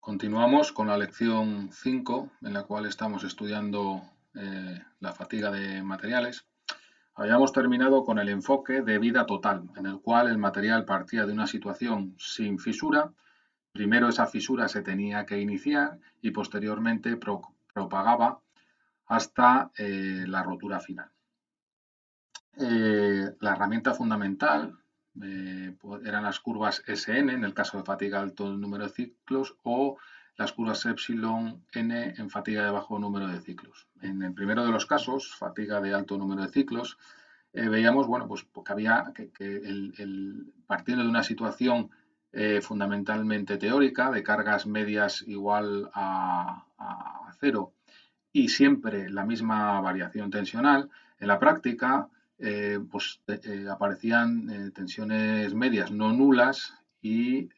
Continuamos con la lección 5, en la cual estamos estudiando la fatiga de materiales. Habíamos terminado con el enfoque de vida total, en el cual el material partía de una situación sin fisura. Primero esa fisura se tenía que iniciar y posteriormente propagaba hasta la rotura final. La herramienta fundamental eran las curvas SN, en el caso de fatiga alto número de ciclos, o las curvas epsilon n en fatiga de bajo número de ciclos. En el primero de los casos, fatiga de alto número de ciclos, veíamos pues que había partiendo de una situación fundamentalmente teórica, de cargas medias igual a cero y siempre la misma variación tensional, en la práctica aparecían tensiones medias no nulas y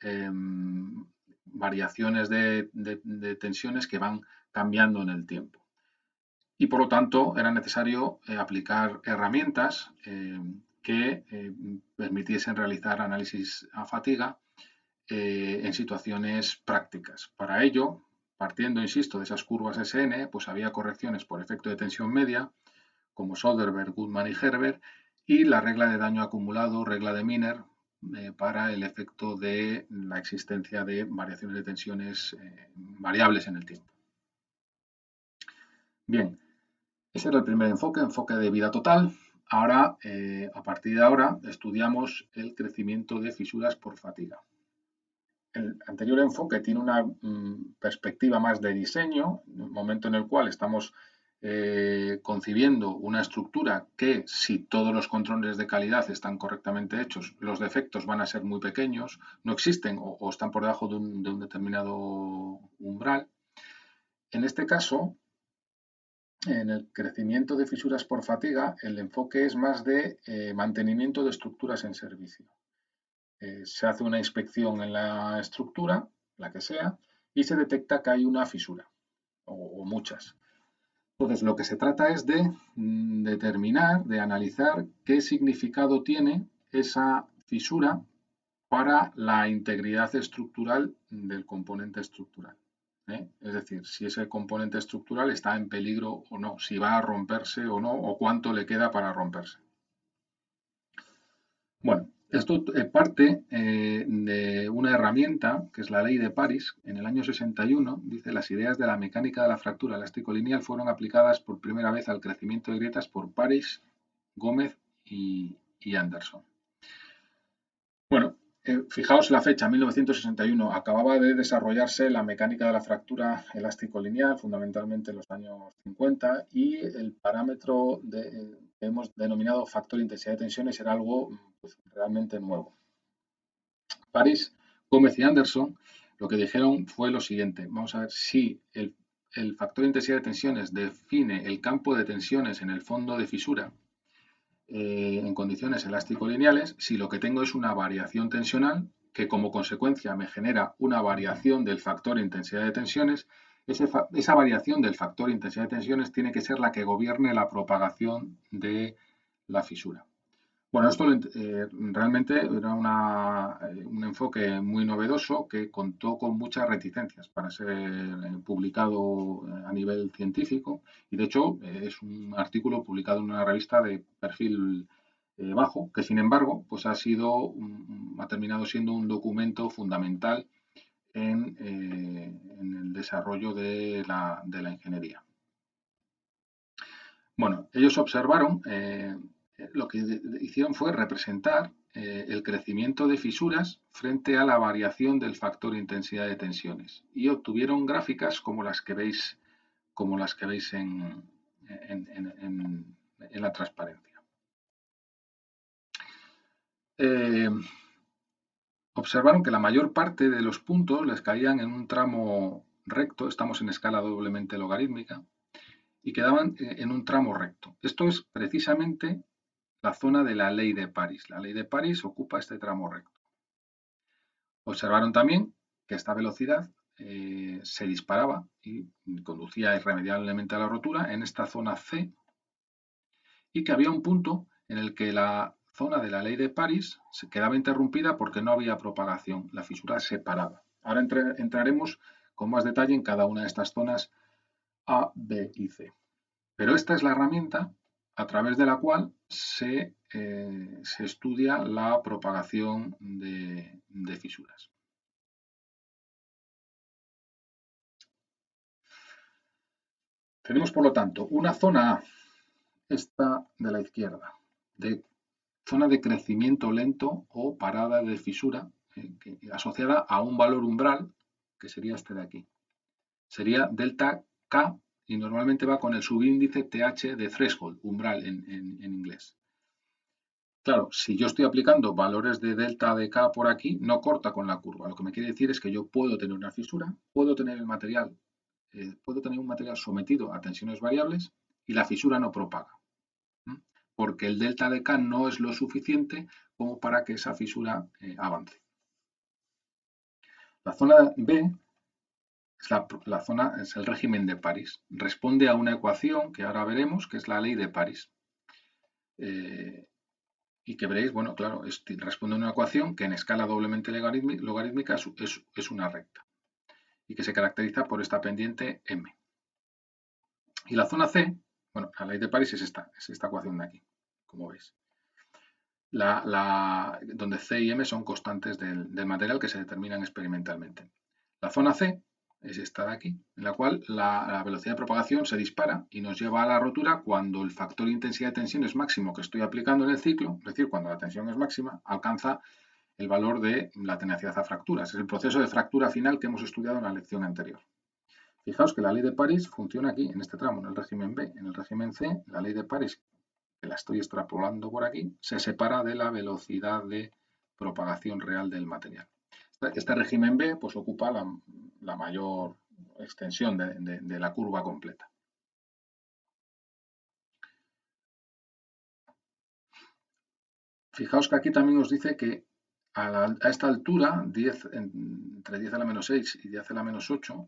variaciones de tensiones que van cambiando en el tiempo. Y por lo tanto era necesario aplicar herramientas que permitiesen realizar análisis a fatiga en situaciones prácticas. Para ello, partiendo, insisto, de esas curvas SN, pues había correcciones por efecto de tensión media, como Soderberg, Goodman y Herbert, y la regla de daño acumulado, regla de Miner, para el efecto de la existencia de variaciones de tensiones variables en el tiempo. Bien, ese era el primer enfoque de vida total. Ahora, a partir de ahora, estudiamos el crecimiento de fisuras por fatiga. El anterior enfoque tiene una perspectiva más de diseño, un momento en el cual estamos concibiendo una estructura que, si todos los controles de calidad están correctamente hechos, los defectos van a ser muy pequeños, no existen o están por debajo de un determinado umbral. En este caso, en el crecimiento de fisuras por fatiga, el enfoque es más de mantenimiento de estructuras en servicio. Se hace una inspección en la estructura, la que sea, y se detecta que hay una fisura o muchas. Entonces, lo que se trata es de determinar, de analizar qué significado tiene esa fisura para la integridad estructural del componente estructural. Es decir, si ese componente estructural está en peligro o no, si va a romperse o no, o cuánto le queda para romperse. Bueno, esto parte de una herramienta que es la ley de París. En el año 61 dice: las ideas de la mecánica de la fractura elástico-lineal fueron aplicadas por primera vez al crecimiento de grietas por París, Gómez y Anderson. Bueno, fijaos la fecha, 1961. Acababa de desarrollarse la mecánica de la fractura elástico-lineal, fundamentalmente en los años 50, y el parámetro que hemos denominado factor de intensidad de tensiones era algo realmente nuevo. París, Gómez y Anderson lo que dijeron fue lo siguiente: vamos a ver si el factor de intensidad de tensiones define el campo de tensiones en el fondo de fisura en condiciones elástico-lineales, si lo que tengo es una variación tensional que como consecuencia me genera una variación del factor de intensidad de tensiones. Esa variación del factor de intensidad de tensiones tiene que ser la que gobierne la propagación de la fisura. Bueno, esto realmente era un enfoque muy novedoso que contó con muchas reticencias para ser publicado a nivel científico, y de hecho es un artículo publicado en una revista de perfil bajo, que sin embargo pues ha terminado siendo un documento fundamental en el desarrollo de la ingeniería. Bueno, ellos observaron lo que hicieron fue representar el crecimiento de fisuras frente a la variación del factor de intensidad de tensiones, y obtuvieron gráficas como las que veis en la transparencia. Observaron que la mayor parte de los puntos les caían en un tramo recto, estamos en escala doblemente logarítmica, y quedaban en un tramo recto. Esto es precisamente la zona de la ley de París. La ley de París ocupa este tramo recto. Observaron también que esta velocidad se disparaba y conducía irremediablemente a la rotura en esta zona C, y que había un punto en el que la zona de la ley de París se quedaba interrumpida porque no había propagación, la fisura se paraba. Ahora entraremos con más detalle en cada una de estas zonas A, B y C. Pero esta es la herramienta a través de la cual se estudia la propagación de fisuras. Tenemos, por lo tanto, una zona A, esta de la izquierda, de zona de crecimiento lento o parada de fisura, asociada a un valor umbral, que sería este de aquí. Sería delta K y normalmente va con el subíndice TH de threshold, umbral en inglés. Claro, si yo estoy aplicando valores de delta de K por aquí, no corta con la curva. Lo que me quiere decir es que yo puedo tener una fisura, puedo tener el material, puedo tener un material sometido a tensiones variables y la fisura no propaga. Porque el delta de K no es lo suficiente como para que esa fisura avance. La zona B la zona, es el régimen de París. Responde a una ecuación que ahora veremos, que es la ley de París. Y que veréis, bueno, claro, responde a una ecuación que en escala doblemente logarítmica es una recta y que se caracteriza por esta pendiente m. Y la zona C, bueno, la ley de París es esta ecuación de aquí, como veis. Donde C y M son constantes del material que se determinan experimentalmente. La zona C es esta de aquí, en la cual la velocidad de propagación se dispara y nos lleva a la rotura cuando el factor de intensidad de tensión es máximo que estoy aplicando en el ciclo, es decir, cuando la tensión es máxima, alcanza el valor de la tenacidad a fracturas. Es el proceso de fractura final que hemos estudiado en la lección anterior. Fijaos que la ley de París funciona aquí, en este tramo, en el régimen B. En el régimen C, la ley de París, que la estoy extrapolando por aquí, se separa de la velocidad de propagación real del material. Este régimen B pues, ocupa la mayor extensión de la curva completa. Fijaos que aquí también os dice que a esta altura, entre 10 a la menos 6 y 10 a la menos 8,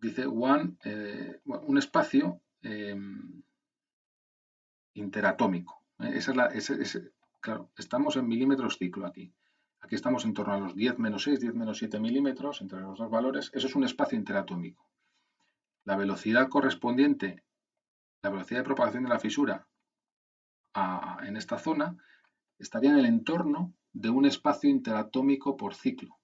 dice un espacio interatómico. Claro, estamos en milímetros ciclo aquí. Aquí estamos en torno a los 10 menos 6, 10 menos 7 milímetros entre los dos valores. Eso es un espacio interatómico. La velocidad correspondiente, la velocidad de propagación de la fisura en esta zona, estaría en el entorno de un espacio interatómico por ciclo.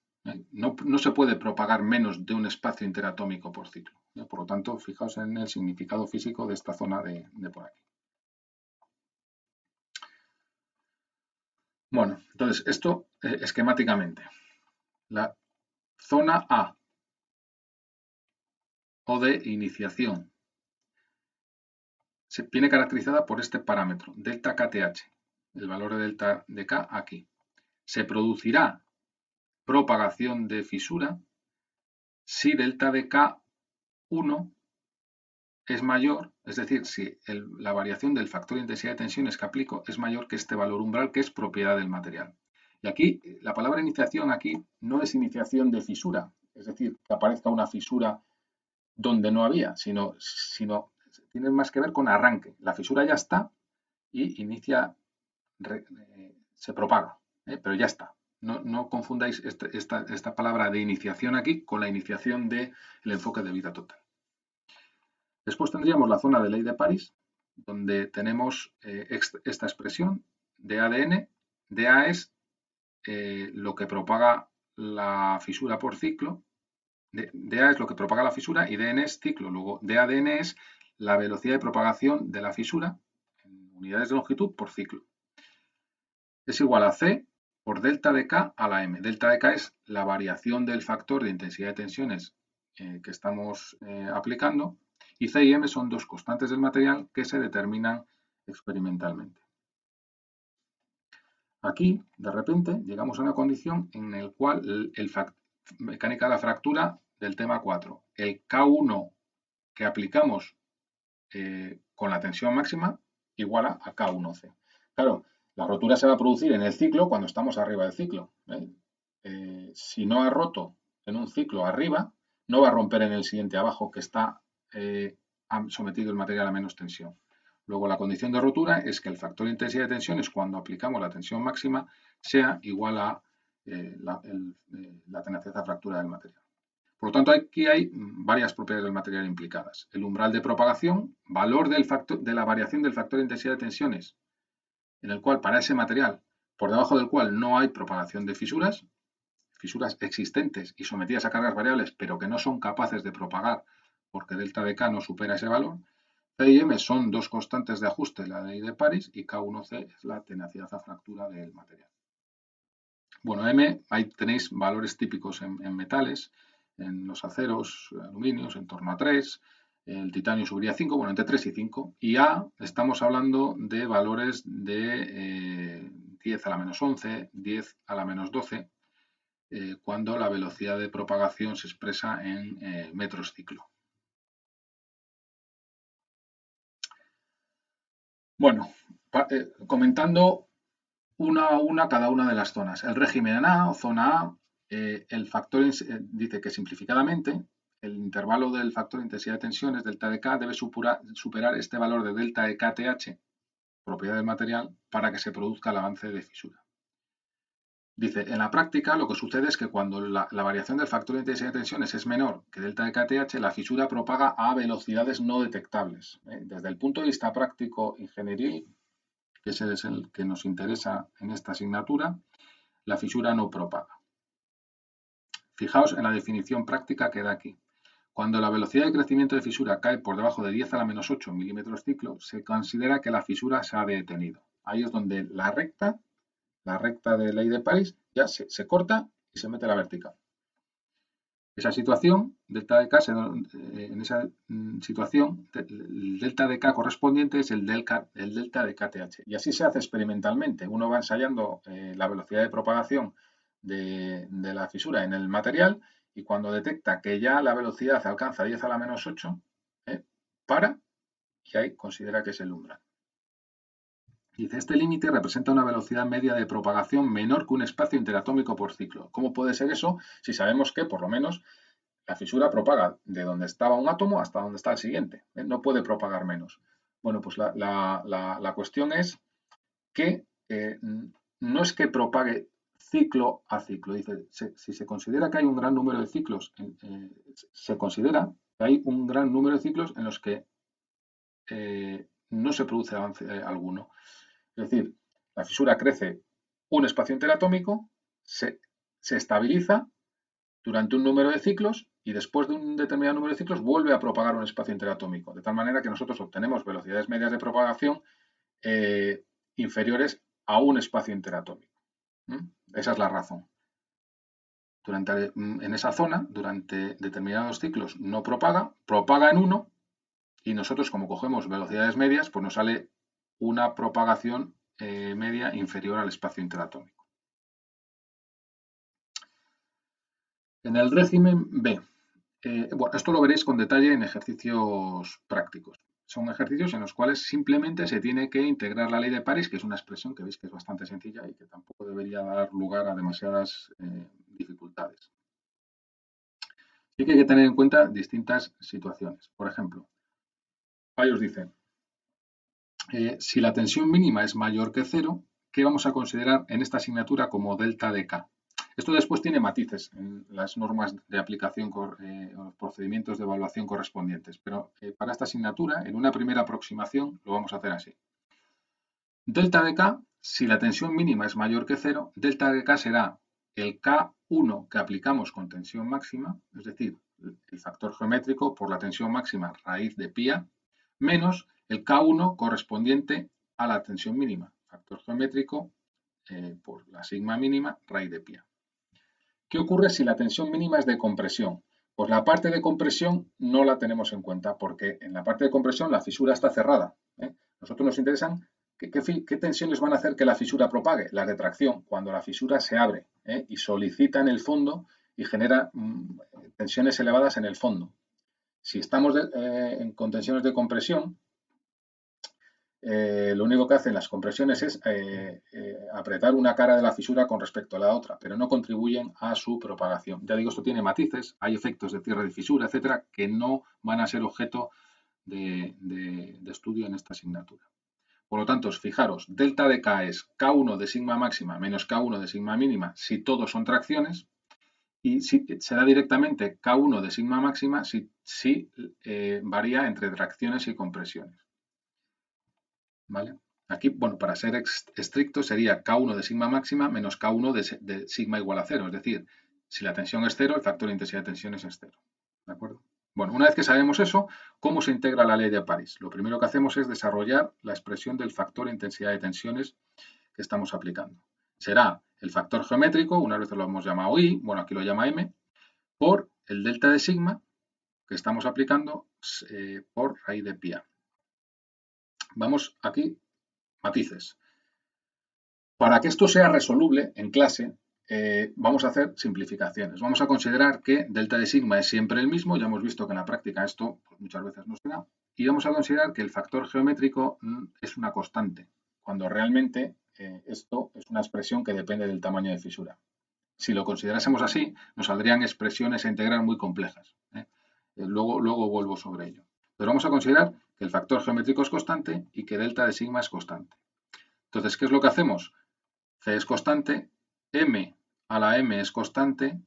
No se puede propagar menos de un espacio interatómico por ciclo. Por lo tanto, fijaos en el significado físico de esta zona de por aquí. Bueno, entonces, esto esquemáticamente. La zona A o de iniciación se viene caracterizada por este parámetro, delta KTH, el valor de delta de K aquí. Se producirá propagación de fisura si delta de K1 es mayor, es decir, si la variación del factor de intensidad de tensiones que aplico es mayor que este valor umbral que es propiedad del material. Y aquí, la palabra iniciación aquí no es iniciación de fisura, es decir, que aparezca una fisura donde no había, sino tiene más que ver con arranque. La fisura ya está y se propaga, pero ya está. No confundáis esta palabra de iniciación aquí con la iniciación del enfoque de vida total. Después tendríamos la zona de ley de París, donde tenemos esta expresión de ADN. DA es lo que propaga la fisura por ciclo. DA es lo que propaga la fisura y DN es ciclo. Luego, DADN es la velocidad de propagación de la fisura en unidades de longitud por ciclo. Es igual a C por delta de K a la M. Delta de K es la variación del factor de intensidad de tensiones que estamos aplicando y C y M son dos constantes del material que se determinan experimentalmente. Aquí, de repente, llegamos a una condición en la cual mecánica de la fractura del tema 4, el K1 que aplicamos con la tensión máxima iguala a K1C. Claro, la rotura se va a producir en el ciclo cuando estamos arriba del ciclo. Si no ha roto en un ciclo arriba, no va a romper en el siguiente abajo que está sometido el material a menos tensión. Luego la condición de rotura es que el factor de intensidad de tensión es cuando aplicamos la tensión máxima sea igual a la tenacidad a fractura del material. Por lo tanto, aquí hay varias propiedades del material implicadas. El umbral de propagación, valor de la variación del factor de intensidad de tensiones, en el cual para ese material, por debajo del cual no hay propagación de fisuras existentes y sometidas a cargas variables, pero que no son capaces de propagar porque delta de K no supera ese valor. C y M son dos constantes de ajuste de la ley de París y K1C es la tenacidad a fractura del material. Bueno, M, ahí tenéis valores típicos en metales, en los aceros, aluminios, en torno a 3, el titanio subiría a 5, bueno, entre 3 y 5, y A, estamos hablando de valores de 10 a la menos 11, 10 a la menos 12, cuando la velocidad de propagación se expresa en metros ciclo. Bueno, comentando una a una cada una de las zonas. El régimen A o zona A, el factor dice que simplificadamente el intervalo del factor de intensidad de tensiones, delta de K, debe superar este valor de delta de KTH, propiedad del material, para que se produzca el avance de fisura. Dice, en la práctica lo que sucede es que cuando la variación del factor de intensidad de tensiones es menor que delta de KTH, la fisura propaga a velocidades no detectables. Desde el punto de vista práctico ingenieril, que ese es el que nos interesa en esta asignatura, la fisura no propaga. Fijaos en la definición práctica que da aquí. Cuando la velocidad de crecimiento de fisura cae por debajo de 10 a la menos 8 milímetros ciclo, se considera que la fisura se ha detenido. Ahí es donde la recta de ley de París ya se corta y se mete la vertical. Esa situación, delta de K, en esa situación, el delta de K correspondiente es el delta de KTH. Y así se hace experimentalmente. Uno va ensayando la velocidad de propagación de la fisura en el material y cuando detecta que ya la velocidad alcanza 10 a la menos 8, para y ahí considera que es el umbral. Dice, este límite representa una velocidad media de propagación menor que un espacio interatómico por ciclo. ¿Cómo puede ser eso si sabemos que, por lo menos, la fisura propaga de donde estaba un átomo hasta donde está el siguiente? No puede propagar menos. Bueno, pues la cuestión es que no es que propague ciclo a ciclo. Dice, si se considera que hay un gran número de ciclos, se considera que hay un gran número de ciclos en los que no se produce avance alguno. Es decir, la fisura crece un espacio interatómico, se estabiliza durante un número de ciclos y después de un determinado número de ciclos vuelve a propagar un espacio interatómico, de tal manera que nosotros obtenemos velocidades medias de propagación inferiores a un espacio interatómico. Esa es la razón. En esa zona, durante determinados ciclos no propaga en uno y nosotros como cogemos velocidades medias, pues nos sale una propagación media inferior al espacio interatómico. En el régimen B, bueno, esto lo veréis con detalle en ejercicios prácticos. Son ejercicios en los cuales simplemente se tiene que integrar la ley de París, que es una expresión que veis que es bastante sencilla y que tampoco debería dar lugar a demasiadas dificultades. Sí que hay que tener en cuenta distintas situaciones. Por ejemplo, ahí os dice, si la tensión mínima es mayor que 0, ¿qué vamos a considerar en esta asignatura como delta de K? Esto después tiene matices en las normas de aplicación o los procedimientos de evaluación correspondientes, pero para esta asignatura, en una primera aproximación, lo vamos a hacer así. Delta de K, si la tensión mínima es mayor que 0, delta de K será el K1 que aplicamos con tensión máxima, es decir, el factor geométrico por la tensión máxima raíz de pi A, menos el K1 correspondiente a la tensión mínima, factor geométrico por la sigma mínima raíz de pi A. ¿Qué ocurre si la tensión mínima es de compresión? Pues la parte de compresión no la tenemos en cuenta porque en la parte de compresión la fisura está cerrada. Nosotros nos interesan qué tensiones van a hacer que la fisura propague. Las de tracción, cuando la fisura se abre y solicita en el fondo y genera tensiones elevadas en el fondo. Si estamos con tensiones de compresión, lo único que hacen las compresiones es apretar una cara de la fisura con respecto a la otra, pero no contribuyen a su propagación. Ya digo, esto tiene matices, hay efectos de cierre de fisura, etcétera, que no van a ser objeto de estudio en esta asignatura. Por lo tanto, fijaros, delta de K es K1 de sigma máxima menos K1 de sigma mínima si todos son tracciones, y se da directamente K1 de sigma máxima si varía entre tracciones y compresiones. ¿Vale? Aquí, bueno, para ser estricto sería K1 de sigma máxima menos K1 de sigma igual a 0. Es decir, si la tensión es 0, el factor de intensidad de tensiones es 0. ¿De acuerdo? Bueno, una vez que sabemos eso, ¿cómo se integra la ley de París? Lo primero que hacemos es desarrollar la expresión del factor de intensidad de tensiones que estamos aplicando. Será el factor geométrico, unas veces lo hemos llamado I, bueno, aquí lo llama M, por el delta de sigma que estamos aplicando por raíz de pi a. Vamos aquí, matices. Para que esto sea resoluble en clase, vamos a hacer simplificaciones. Vamos a considerar que delta de sigma es siempre el mismo, ya hemos visto que en la práctica esto pues, muchas veces no se da, y vamos a considerar que el factor geométrico es una constante, cuando realmente esto es una expresión que depende del tamaño de fisura. Si lo considerásemos así, nos saldrían expresiones a integrar muy complejas. Luego vuelvo sobre ello. Pero vamos a considerar que el factor geométrico es constante y que delta de sigma es constante. Entonces, ¿qué es lo que hacemos? C es constante, M a la M es constante,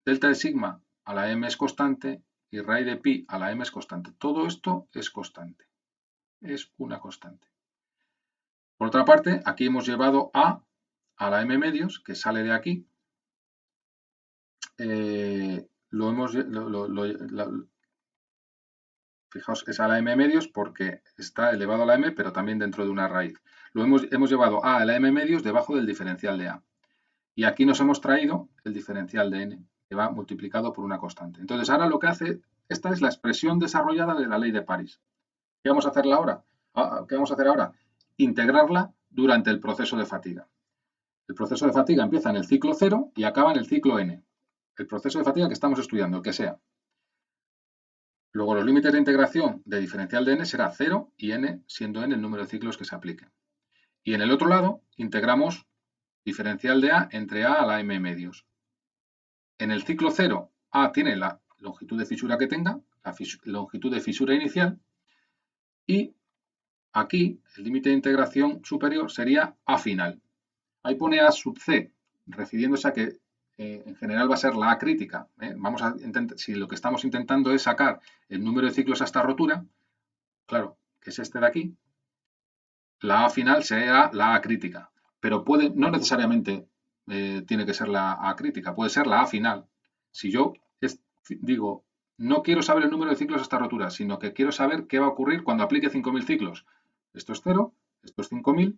delta de sigma a la M es constante y raíz de pi a la M es constante. Todo esto es constante. Es una constante. Por otra parte, aquí hemos llevado a la M medios, que sale de aquí. Fijaos, es a la M medios porque está elevado a la M, pero también dentro de una raíz. Hemos llevado a la M medios debajo del diferencial de A. Y aquí nos hemos traído el diferencial de n, que va multiplicado por una constante. Entonces, ahora lo que hace, esta es la expresión desarrollada de la ley de París. ¿Qué vamos a hacer ahora? ¿Qué vamos a hacer ahora? Integrarla durante el proceso de fatiga. El proceso de fatiga empieza en el ciclo 0 y acaba en el ciclo n. El proceso de fatiga que estamos estudiando, el que sea. Luego los límites de integración de diferencial de n será 0 y n siendo n el número de ciclos que se apliquen. Y en el otro lado integramos diferencial de a entre a la m medios. En el ciclo 0, A tiene la longitud de fisura que tenga, la longitud de fisura inicial, y aquí el límite de integración superior sería A final. Ahí pone A sub C, refiriéndose a que en general va a ser la A crítica. Vamos a si lo que estamos intentando es sacar el número de ciclos hasta rotura, claro, que es este de aquí, la A final será la A crítica, pero no necesariamente tiene que ser la A crítica, puede ser la A final. Si yo digo, no quiero saber el número de ciclos hasta rotura, sino que quiero saber qué va a ocurrir cuando aplique 5.000 ciclos. Esto es 0, esto es 5.000,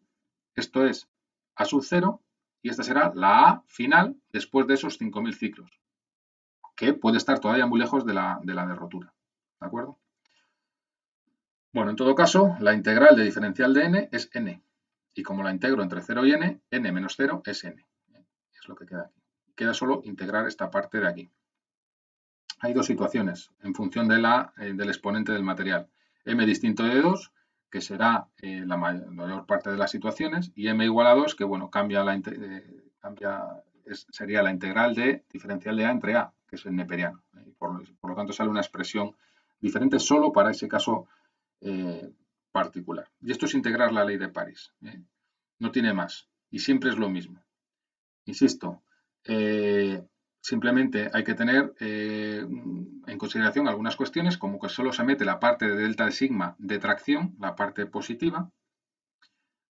esto es A sub 0 y esta será la A final después de esos 5.000 ciclos, que puede estar todavía muy lejos de la de rotura. ¿De acuerdo? Bueno, en todo caso, la integral de diferencial de n es n. Y como la integro entre 0 y n menos 0 es n. Es lo que queda aquí. Queda solo integrar esta parte de aquí. Hay dos situaciones en función del exponente del material. M distinto de 2, que será la mayor parte de las situaciones, y M igual a 2, que bueno, sería la integral de diferencial de A entre A, que es el neperiano. Por lo tanto, sale una expresión diferente solo para ese caso particular. Y esto es integrar la ley de París. No tiene más. Y siempre es lo mismo. Insisto, simplemente hay que tener en consideración algunas cuestiones, como que solo se mete la parte de delta de sigma de tracción, la parte positiva,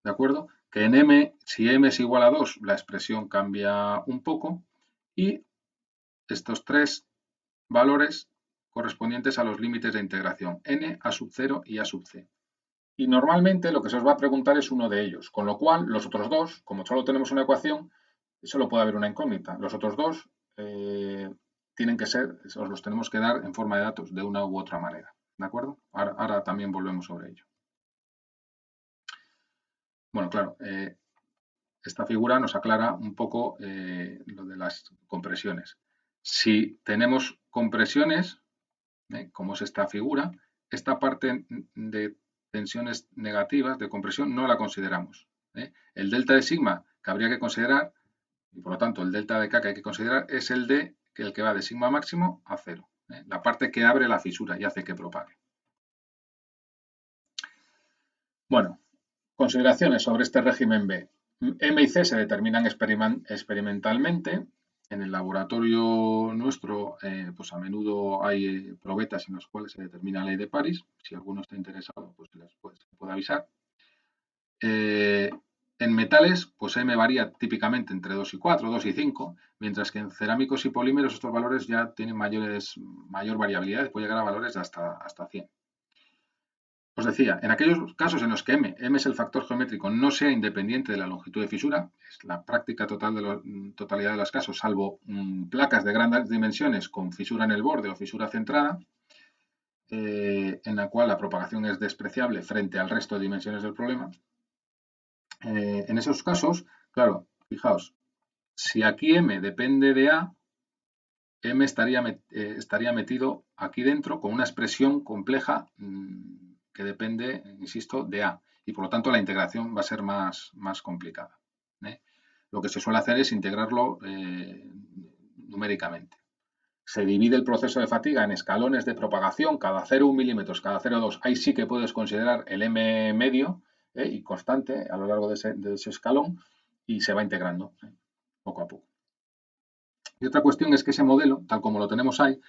¿de acuerdo? Que en M, si M es igual a 2, la expresión cambia un poco y estos tres valores correspondientes a los límites de integración, n, a sub 0 y a sub c. Y normalmente lo que se os va a preguntar es uno de ellos, con lo cual los otros dos, como solo tenemos una ecuación, solo puede haber una incógnita. Los otros dos tienen que ser, os los tenemos que dar en forma de datos, de una u otra manera. ¿De acuerdo? Ahora también volvemos sobre ello. Bueno, claro, esta figura nos aclara un poco lo de las compresiones. Si tenemos compresiones, como es esta figura, esta parte de tensiones negativas de compresión no la consideramos. El delta de sigma que habría que considerar, y por lo tanto el delta de K que hay que considerar, es el que va de sigma máximo a 0. La parte que abre la fisura y hace que propague. Bueno, consideraciones sobre este régimen B. M y C se determinan experimentalmente En el laboratorio nuestro, pues a menudo hay probetas en las cuales se determina la ley de París. Si alguno está interesado, pues se puede avisar. En metales, pues M varía típicamente entre 2 y 4, 2 y 5, mientras que en cerámicos y polímeros estos valores ya tienen mayor variabilidad, puede llegar a valores de hasta 100. Os decía, en aquellos casos en los que M es el factor geométrico, no sea independiente de la longitud de fisura, es la práctica totalidad de los casos, salvo placas de grandes dimensiones con fisura en el borde o fisura centrada, en la cual la propagación es despreciable frente al resto de dimensiones del problema. En esos casos, claro, fijaos, si aquí M depende de A, M estaría metido aquí dentro con una expresión compleja que depende, insisto, de A. Y por lo tanto la integración va a ser más complicada. Lo que se suele hacer es integrarlo numéricamente. Se divide el proceso de fatiga en escalones de propagación, cada 0,1 milímetros, cada 0,2. Ahí sí que puedes considerar el M medio y constante a lo largo de ese escalón y se va integrando poco a poco. Y otra cuestión es que ese modelo, tal como lo tenemos ahí,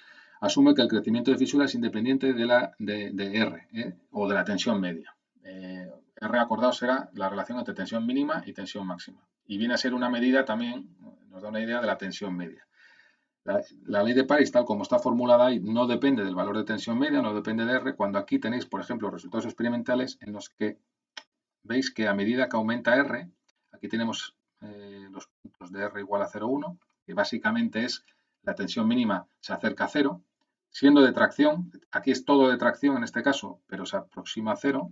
asume que el crecimiento de fisura es independiente de R o de la tensión media. R, acordaos, será la relación entre tensión mínima y tensión máxima. Y viene a ser una medida también, nos da una idea de la tensión media. La ley de París, tal como está formulada ahí, no depende del valor de tensión media, no depende de R, cuando aquí tenéis, por ejemplo, resultados experimentales en los que veis que a medida que aumenta R, aquí tenemos los puntos de R igual a 0,1, que básicamente es la tensión mínima se acerca a 0, siendo de tracción, aquí es todo de tracción en este caso, pero se aproxima a 0,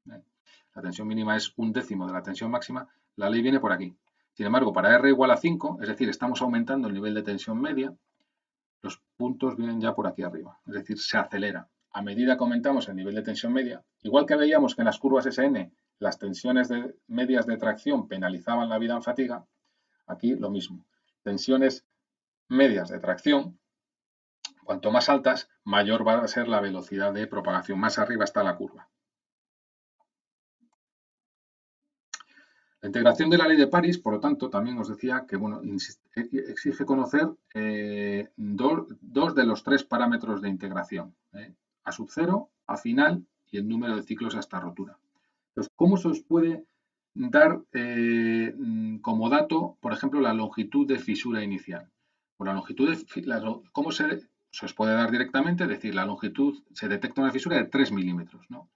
la tensión mínima es 1/10 de la tensión máxima, la ley viene por aquí. Sin embargo, para R igual a 5, es decir, estamos aumentando el nivel de tensión media, los puntos vienen ya por aquí arriba, es decir, se acelera. A medida que aumentamos el nivel de tensión media, igual que veíamos que en las curvas SN las tensiones medias de tracción penalizaban la vida en fatiga, aquí lo mismo. Tensiones medias de tracción, cuanto más altas, mayor va a ser la velocidad de propagación. Más arriba está la curva. La integración de la ley de París, por lo tanto, también os decía que bueno, exige conocer dos de los 3 parámetros de integración. A sub 0, a final y el número de ciclos hasta rotura. Entonces, ¿cómo se os puede dar como dato, por ejemplo, la longitud de fisura inicial? Por la longitud ¿cómo se os puede dar directamente? Es decir, la longitud, se detecta una fisura de 3 milímetros, ¿no?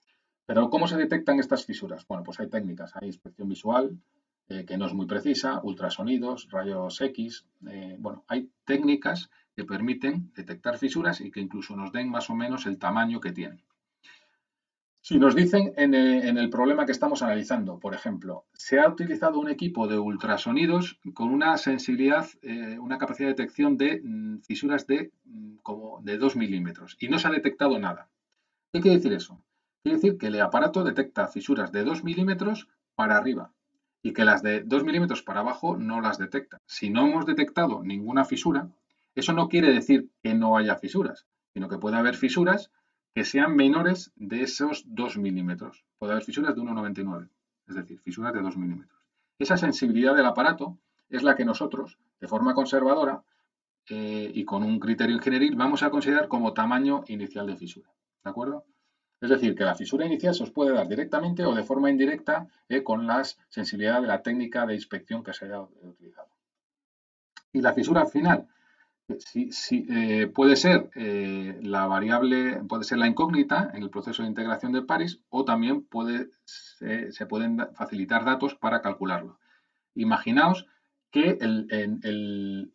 Pero ¿cómo se detectan estas fisuras? Bueno, pues hay técnicas, hay inspección visual, que no es muy precisa, ultrasonidos, rayos X, bueno, hay técnicas que permiten detectar fisuras y que incluso nos den más o menos el tamaño que tienen. Si nos dicen en el problema que estamos analizando, por ejemplo, se ha utilizado un equipo de ultrasonidos con una sensibilidad, una capacidad de detección de fisuras como de 2 milímetros y no se ha detectado nada. ¿Qué quiere decir eso? Quiere decir que el aparato detecta fisuras de 2 milímetros para arriba y que las de 2 milímetros para abajo no las detecta. Si no hemos detectado ninguna fisura, eso no quiere decir que no haya fisuras, sino que puede haber fisuras que sean menores de esos 2 milímetros. Puede haber fisuras de 1,99, es decir, fisuras de 2 milímetros. Esa sensibilidad del aparato es la que nosotros, de forma conservadora y con un criterio ingenieril, vamos a considerar como tamaño inicial de fisura. ¿De acuerdo? Es decir, que la fisura inicial se os puede dar directamente o de forma indirecta con la sensibilidad de la técnica de inspección que se haya utilizado. Y la fisura final, puede ser la variable, puede ser la incógnita en el proceso de integración de París o también se pueden facilitar datos para calcularlo. Imaginaos que el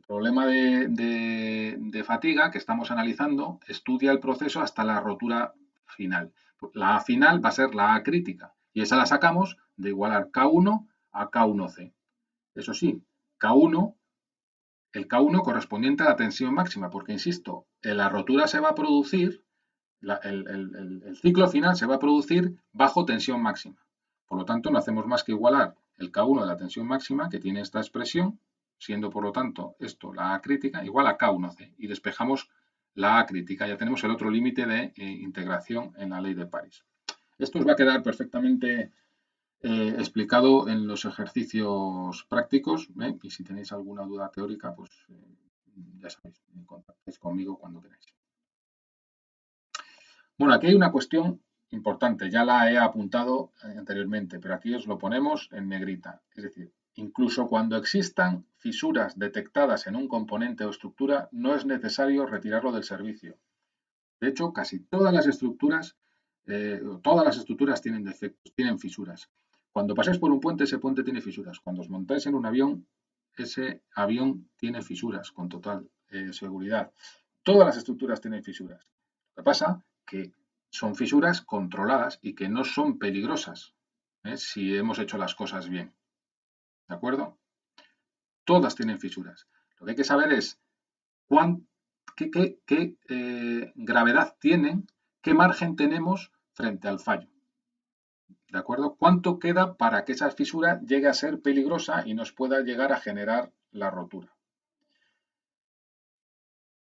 problema de fatiga que estamos analizando estudia el proceso hasta la rotura final. La A final va a ser la A crítica y esa la sacamos de igualar K1 a K1C. Eso sí, el K1 correspondiente a la tensión máxima, porque insisto, la rotura se va a producir, el ciclo final se va a producir bajo tensión máxima. Por lo tanto, no hacemos más que igualar el K1 de la tensión máxima, que tiene esta expresión, siendo por lo tanto esto la A crítica, igual a K1C, y despejamos la A crítica. Ya tenemos el otro límite de integración en la ley de París. Esto os va a quedar perfectamente explicado en los ejercicios prácticos, y si tenéis alguna duda teórica, pues ya sabéis, contactáis conmigo cuando queráis. Bueno, aquí hay una cuestión importante, ya la he apuntado anteriormente, pero aquí os lo ponemos en negrita. Es decir, incluso cuando existan fisuras detectadas en un componente o estructura, no es necesario retirarlo del servicio. De hecho, casi todas las estructuras tienen defectos, tienen fisuras. Cuando pasáis por un puente, ese puente tiene fisuras. Cuando os montáis en un avión, ese avión tiene fisuras con total seguridad. Todas las estructuras tienen fisuras. Lo que pasa que son fisuras controladas y que no son peligrosas, si hemos hecho las cosas bien. ¿De acuerdo? Todas tienen fisuras. Lo que hay que saber es qué gravedad tienen, qué margen tenemos frente al fallo. ¿De acuerdo? ¿Cuánto queda para que esa fisura llegue a ser peligrosa y nos pueda llegar a generar la rotura?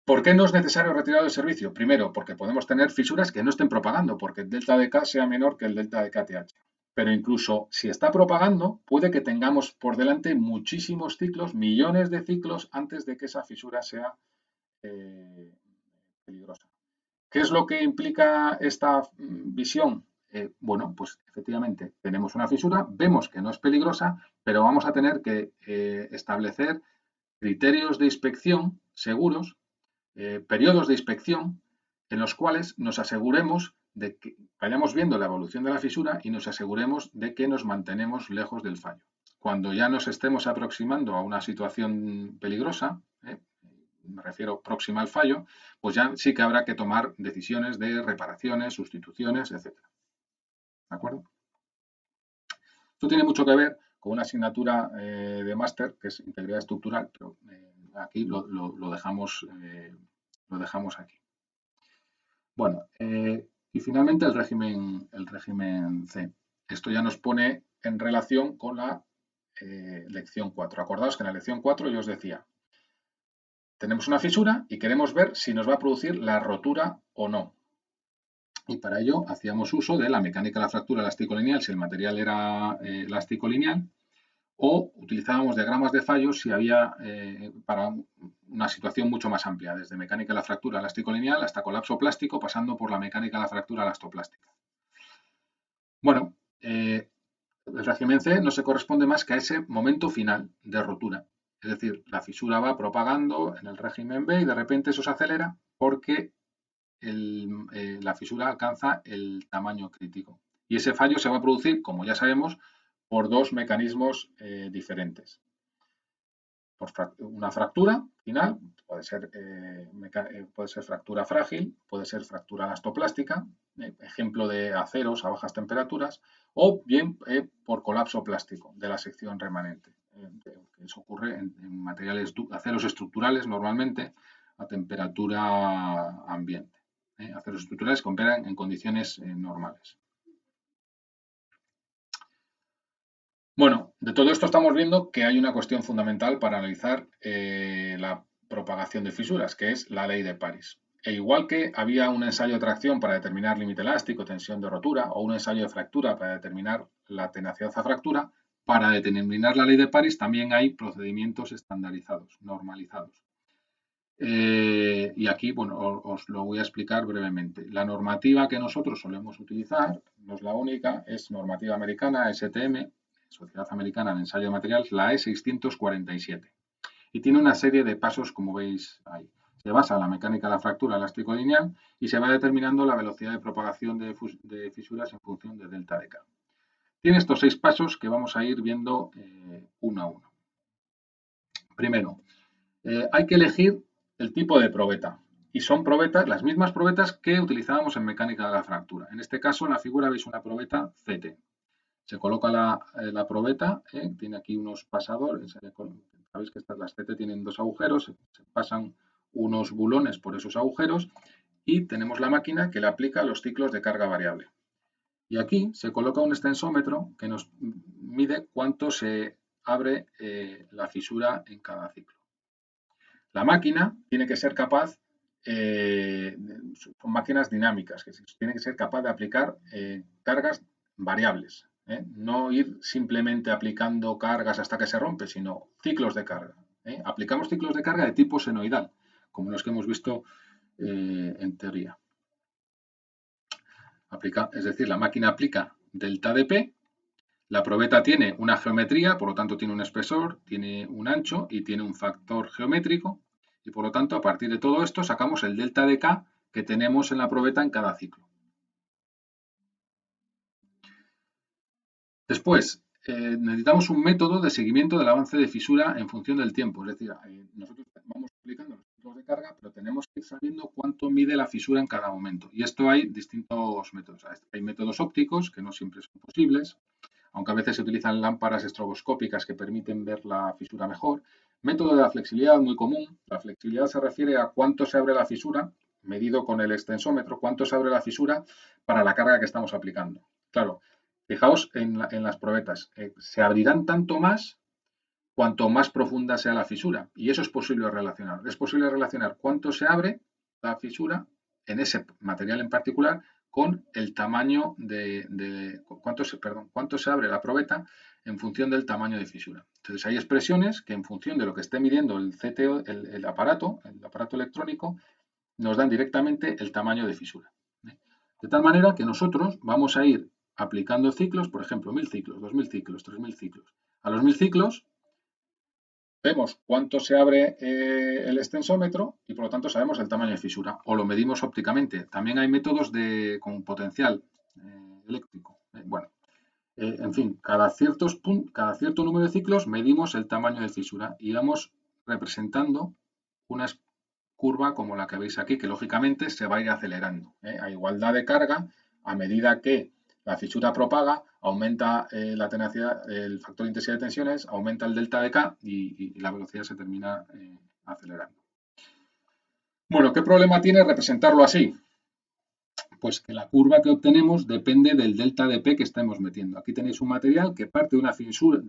¿Por qué no es necesario retirar del servicio? Primero, porque podemos tener fisuras que no estén propagando, porque el delta de K sea menor que el delta de KTH. Pero incluso si está propagando, puede que tengamos por delante muchísimos ciclos, millones de ciclos, antes de que esa fisura sea peligrosa. ¿Qué es lo que implica esta visión? Bueno, pues efectivamente tenemos una fisura, vemos que no es peligrosa, pero vamos a tener que establecer criterios de inspección seguros, periodos de inspección en los cuales nos aseguremos de que vayamos viendo la evolución de la fisura y nos aseguremos de que nos mantenemos lejos del fallo. Cuando ya nos estemos aproximando a una situación peligrosa, me refiero próxima al fallo, pues ya sí que habrá que tomar decisiones de reparaciones, sustituciones, etc. ¿De acuerdo? Esto tiene mucho que ver con una asignatura de máster que es integridad estructural, pero aquí lo dejamos aquí. Bueno, y finalmente el régimen C. Esto ya nos pone en relación con la lección 4. Acordaos que en la lección 4 yo os decía, tenemos una fisura y queremos ver si nos va a producir la rotura o no. Y para ello hacíamos uso de la mecánica de la fractura elástico-lineal si el material era elástico-lineal, o utilizábamos diagramas de fallos si había para una situación mucho más amplia, desde mecánica de la fractura elástico-lineal hasta colapso plástico, pasando por la mecánica de la fractura elastoplástica. Bueno, el régimen C no se corresponde más que a ese momento final de rotura. Es decir, la fisura va propagando en el régimen B y de repente eso se acelera porque la fisura alcanza el tamaño crítico. Y ese fallo se va a producir, como ya sabemos, por dos mecanismos diferentes. Por una fractura final, puede ser fractura frágil, puede ser fractura elastoplástica, ejemplo de aceros a bajas temperaturas, o bien por colapso plástico de la sección remanente. Eso ocurre en materiales aceros estructurales normalmente a temperatura ambiente. Aceros estructurales que operan en condiciones normales. Bueno, de todo esto estamos viendo que hay una cuestión fundamental para analizar la propagación de fisuras, que es la ley de París. E igual que había un ensayo de tracción para determinar límite elástico, tensión de rotura, o un ensayo de fractura para determinar la tenacidad a fractura, para determinar la ley de París también hay procedimientos estandarizados, normalizados. Y aquí, bueno, os lo voy a explicar brevemente. La normativa que nosotros solemos utilizar, no es la única, es normativa americana, STM, Sociedad Americana de Ensayo de Materiales, la E647. Y tiene una serie de pasos, como veis ahí. Se basa en la mecánica de la fractura elástico-lineal y se va determinando la velocidad de propagación de fisuras en función de delta de K. Tiene estos 6 pasos que vamos a ir viendo uno a uno. Primero, hay que elegir el tipo de probeta. Y son probetas, las mismas probetas que utilizábamos en mecánica de la fractura. En este caso, en la figura veis una probeta CT. Se coloca la probeta, tiene aquí unos pasadores. Sabéis que las CT tienen 2 agujeros, se pasan unos bulones por esos agujeros y tenemos la máquina que le aplica los ciclos de carga variable. Y aquí se coloca un extensómetro que nos mide cuánto se abre la fisura en cada ciclo. La máquina tiene que ser capaz, son máquinas dinámicas, que tiene que ser capaz de aplicar cargas variables. No ir simplemente aplicando cargas hasta que se rompe, sino ciclos de carga. Aplicamos ciclos de carga de tipo senoidal, como los que hemos visto en teoría. Es decir, la máquina aplica delta de P, la probeta tiene una geometría, por lo tanto tiene un espesor, tiene un ancho y tiene un factor geométrico, y por lo tanto a partir de todo esto sacamos el delta de K que tenemos en la probeta en cada ciclo. Después, necesitamos un método de seguimiento del avance de fisura en función del tiempo. Es decir, nosotros vamos aplicando los ciclos de carga, pero tenemos que ir sabiendo cuánto mide la fisura en cada momento. Y esto hay distintos métodos. Hay métodos ópticos, que no siempre son posibles, aunque a veces se utilizan lámparas estroboscópicas que permiten ver la fisura mejor. Método de la flexibilidad, muy común. La flexibilidad se refiere a cuánto se abre la fisura, medido con el extensómetro, cuánto se abre la fisura para la carga que estamos aplicando. Claro, fijaos en las probetas, se abrirán tanto más cuanto más profunda sea la fisura. Y eso es posible relacionar. Es posible relacionar cuánto se abre la fisura en ese material en particular con el tamaño cuánto se abre la probeta en función del tamaño de fisura. Entonces hay expresiones que en función de lo que esté midiendo el CTO, el aparato electrónico, nos dan directamente el tamaño de fisura. De tal manera que nosotros vamos a ir aplicando ciclos, por ejemplo, 1000 ciclos, 2000 ciclos, 3000 ciclos. A los 1000 ciclos vemos cuánto se abre el extensómetro y por lo tanto sabemos el tamaño de fisura o lo medimos ópticamente. También hay métodos con potencial eléctrico. En fin, cada cierto número de ciclos medimos el tamaño de fisura y vamos representando una curva como la que veis aquí, que lógicamente se va a ir acelerando. A igualdad de carga, a medida que la fisura propaga, aumenta la tenacidad, el factor de intensidad de tensiones, aumenta el delta de K y la velocidad se termina acelerando. Bueno, ¿qué problema tiene representarlo así? Pues que la curva que obtenemos depende del delta de P que estemos metiendo. Aquí tenéis un material que parte de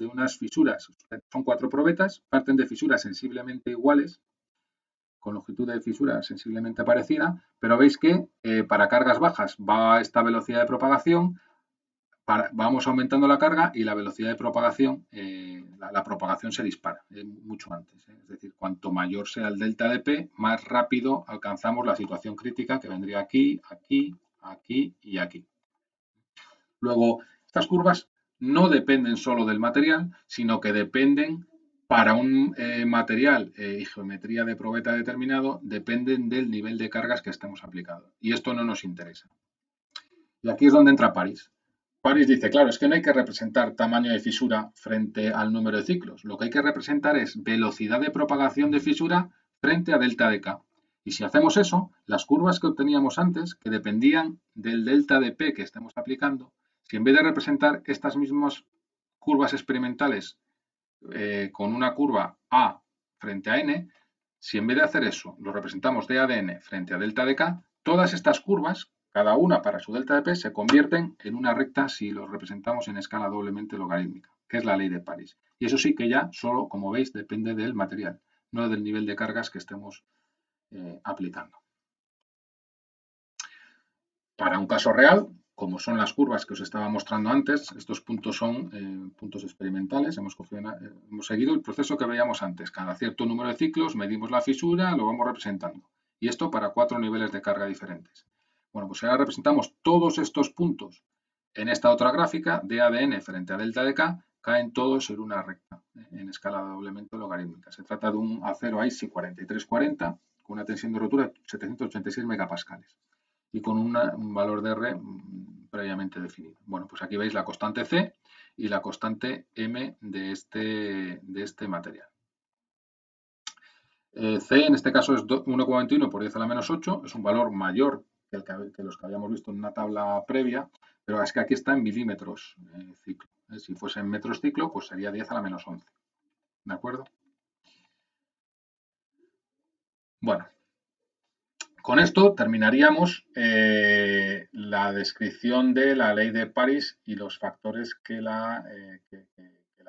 unas fisuras, son 4 probetas, parten de fisuras sensiblemente iguales, con longitud de fisura sensiblemente parecida, pero veis que para cargas bajas va a esta velocidad de propagación, vamos aumentando la carga y la velocidad de propagación, la propagación se dispara mucho antes. Es decir, cuanto mayor sea el delta de P, más rápido alcanzamos la situación crítica que vendría aquí, aquí, aquí y aquí. Luego, estas curvas no dependen solo del material, sino que dependen para un material y geometría de probeta determinado, dependen del nivel de cargas que estemos aplicando. Y esto no nos interesa. Y aquí es donde entra París. París dice, claro, es que no hay que representar tamaño de fisura frente al número de ciclos. Lo que hay que representar es velocidad de propagación de fisura frente a delta de K. Y si hacemos eso, las curvas que obteníamos antes, que dependían del delta de P que estemos aplicando, si en vez de representar estas mismas curvas experimentales con una curva A frente a N, si en vez de hacer eso lo representamos de A de N frente a delta de K, todas estas curvas, cada una para su delta de P, se convierten en una recta si lo representamos en escala doblemente logarítmica, que es la ley de París. Y eso sí que ya solo, como veis, depende del material, no del nivel de cargas que estemos aplicando. Para un caso real, como son las curvas que os estaba mostrando antes, estos puntos son puntos experimentales, hemos seguido el proceso que veíamos antes. Cada cierto número de ciclos medimos la fisura, lo vamos representando. Y esto para 4 niveles de carga diferentes. Bueno, pues ahora representamos todos estos puntos en esta otra gráfica, de ADN frente a delta de K, caen todos en una recta, en escala doblemente logarítmica. Se trata de un acero IC 4340 con una tensión de rotura de 786 megapascales y con un valor de R previamente definido. Bueno, pues aquí veis la constante C y la constante M de este material. C en este caso es 1,21 por 10 a la menos 8, es un valor mayor que los que habíamos visto en una tabla previa, pero es que aquí está en milímetros ciclo. Si fuese en metros ciclo, pues sería 10 a la menos 11. ¿De acuerdo? Bueno, con esto terminaríamos la descripción de la ley de París y los factores que la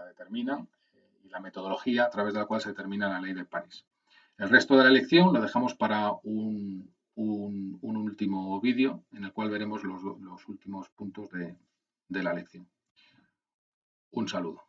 determinan y la metodología a través de la cual se determina la ley de París. El resto de la lección lo dejamos para un último vídeo en el cual veremos los últimos puntos de la lección. Un saludo.